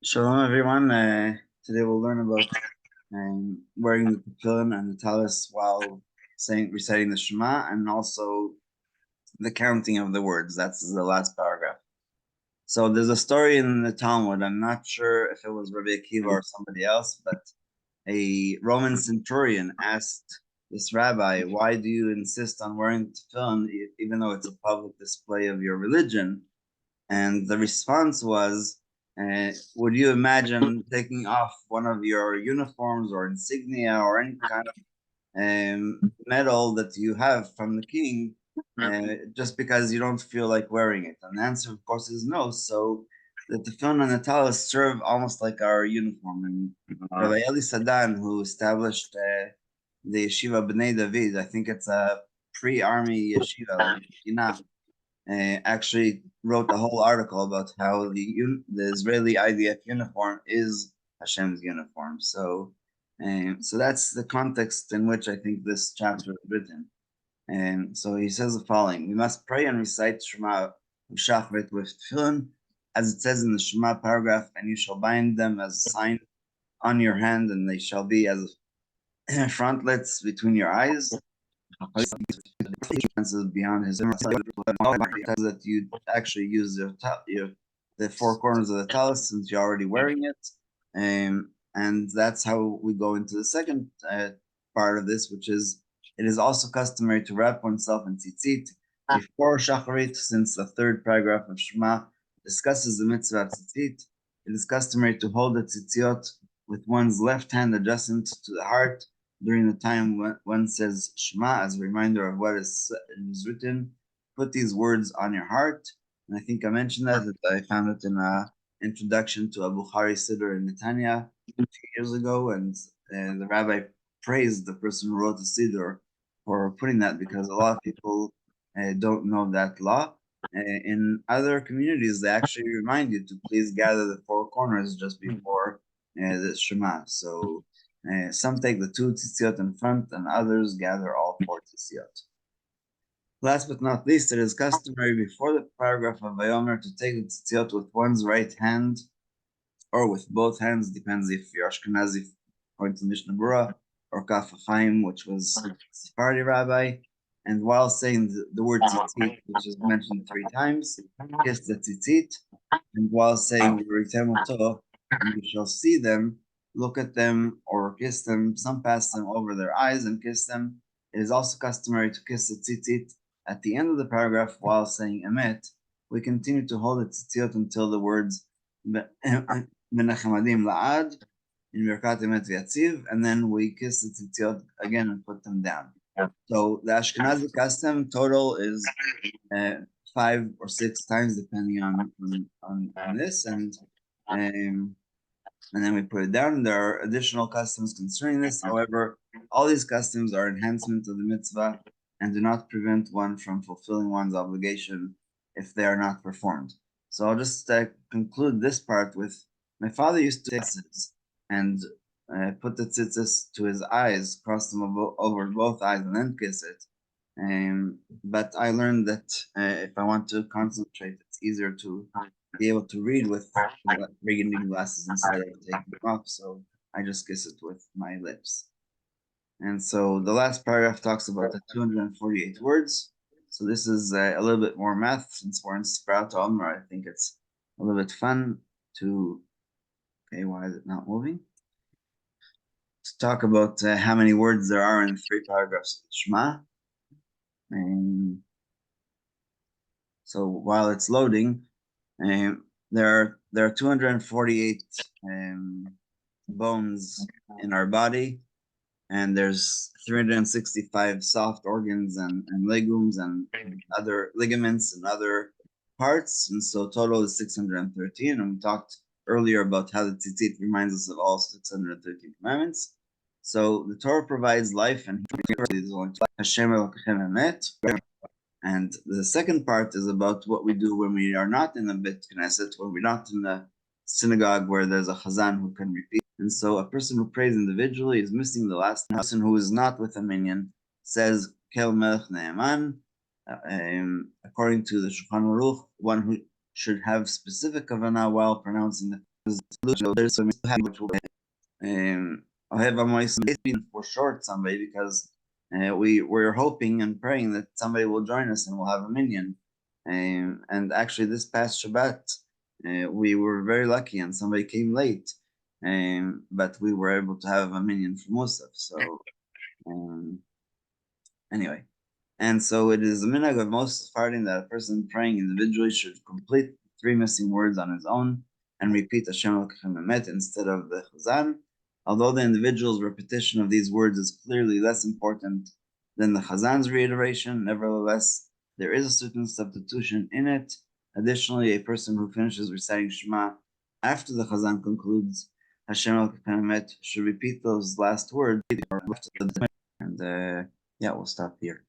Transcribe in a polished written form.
Shalom, everyone. Today we'll learn about wearing the tefillin and the talis while reciting the Shema, and also the counting of the words. That's the last paragraph. So there's a story in the Talmud. I'm not sure if it was Rabbi Akiva or somebody else, but a Roman centurion asked this rabbi, "Why do you insist on wearing tefillin even though it's a public display of your religion?" And the response was, would you imagine taking off one of your uniforms or insignia or any kind of medal that you have from the king just because you don't feel like wearing it? And the answer, of course, is no. So the tefillin and the talis serve almost like our uniform. And Rabbi Eli Sadan, who established the Yeshiva B'nai David, I think it's a pre-army yeshiva, like actually wrote a whole article about how the Israeli IDF uniform is Hashem's uniform. So that's the context in which I think this chapter is written. And so he says the following: we must pray and recite Shema Shachrit with tefillin, as it says in the Shema paragraph, and you shall bind them as a sign on your hand, and they shall be as frontlets between your eyes. Beyond his that you actually use the four corners of the talus since you're already wearing it, and that's how we go into the second part of this, which is it is also customary to wrap oneself in tzitzit before shacharit, since the third paragraph of Shema discusses the mitzvah of tzitzit. It is customary to hold the tzitziot with one's left hand adjacent to the heart during the time when one says Shema, as a reminder of what is written. Put these words on your heart. And I think I mentioned that I found it in an introduction to a Bukhari Siddur in Netanya 2 years ago, and the rabbi praised the person who wrote the Siddur for putting that, because a lot of people don't know that law. In other communities, they actually remind you to please gather the four corners just before the Shema. So some take the two tzitziot in front, and others gather all four tzitziot. Last but not least, it is customary before the paragraph of Vayomer to take the tzitziot with one's right hand, or with both hands, depends if you're Ashkenazi, according to Mishnah Berurah, or Kaf HaChaim, which was Sephardi rabbi. And while saying the word tzitzit, which is mentioned 3 times, kiss the tzitzit. And while saying Ritemoto, you shall see them, look at them or kiss them. Some pass them over their eyes and kiss them. It is also customary to kiss the tzitzit at the end of the paragraph while saying emet. We continue to hold the tzitziot until the words Menachemadim la'ad in Birkat Emet V'Yatziv, and then we kiss the tzitziot again and put them down. So the Ashkenazi custom total is 5 or 6 times, depending on this, and then we put it down. There are additional customs concerning this. However, all these customs are enhancements of the mitzvah and do not prevent one from fulfilling one's obligation if they are not performed. So I'll just conclude this part with, my father used to tzitzis and put the tzitzis to his eyes, cross them over both eyes, and then kiss it. But I learned that if I want to concentrate, it's easier to be able to read with reading glasses instead of taking them off. So I just kiss it with my lips. And so the last paragraph talks about the 248 words. So this is a little bit more math, since we're in Sprout Omer. I think it's a little bit fun to, okay, why is it not moving? To talk about how many words there are in 3 paragraphs of the Shema. So while it's loading, there are 248 bones in our body, and there's 365 soft organs and legumes and other ligaments and other parts, and so total is 613. And we talked earlier about how the tzitzit reminds us of all 613 commandments. So the Torah provides life, and Hashem Elokechem Emet. And the second part is about what we do when we are not in the Bet Knesset, when we're not in the synagogue where there's a chazan who can repeat. And so a person who prays individually is missing the last. Person who is not with a minyan says Kel Melech Ne'eman. According to the Shulchan Aruch, one who should have specific kavanah while pronouncing the there's some I have a voice for short somebody because we're hoping and praying that somebody will join us and we'll have a minyan. And actually, this past Shabbat, we were very lucky and somebody came late, but we were able to have a minyan for Musaf. So anyway. And so it is the minhag of most Sephardim that a person praying individually should complete the three missing words on his own and repeat Hashem Elokeichem Emet instead of the Chazan. Although the individual's repetition of these words is clearly less important than the Chazan's reiteration, nevertheless, there is a certain substitution in it. Additionally, a person who finishes reciting Shema after the Chazan concludes Hashem Elokeichem Emet should repeat those last words. And yeah, we'll stop here.